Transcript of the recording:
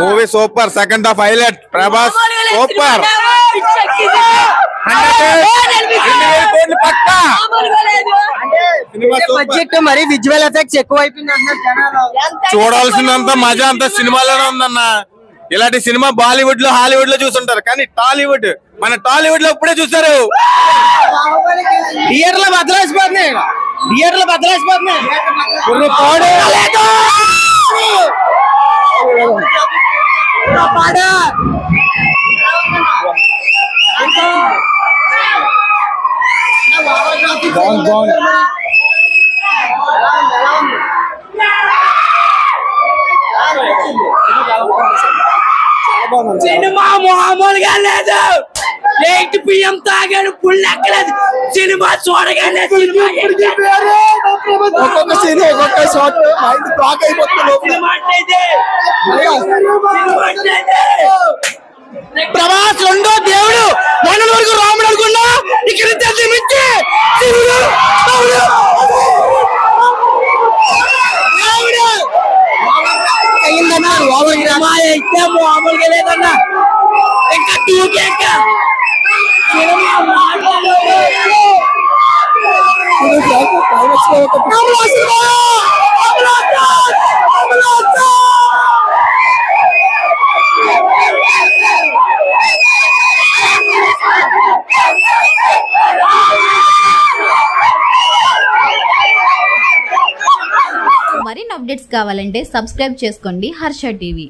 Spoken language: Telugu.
Movie super, second half highlight, Prabhas super, budget మరి విజువల్ ఎఫెక్ట్స్ ఎక్కువ చూడాల్సినంత మజా అంతా సినిమాలోనే ఉందన్న. ఇలాంటి సినిమా బాలీవుడ్ లో హాలీవుడ్ లో చూసుంటారు, కానీ టాలీవుడ్ మన టాలీవుడ్ లో ఇప్పుడే చూసారు. థియేటర్లో బద్దలేసిపోతున్నాయి. సినిమా మామూలుగా లేదు. 8 PM తాగాడు, పుల్ ఎక్కలేదు. సినిమా చూడగానే ప్రభాస్ రెండో దేవుడు, మన వరకు రాముడు అనుకున్నా, ఇక్కడ అయితే మామూలుగా లేదన్నా. ఇంకా 2K మరిన్ని అప్డేట్స్ కావాలంటే సబ్స్క్రైబ్ చేసుకోండి హర్ష టీవీ.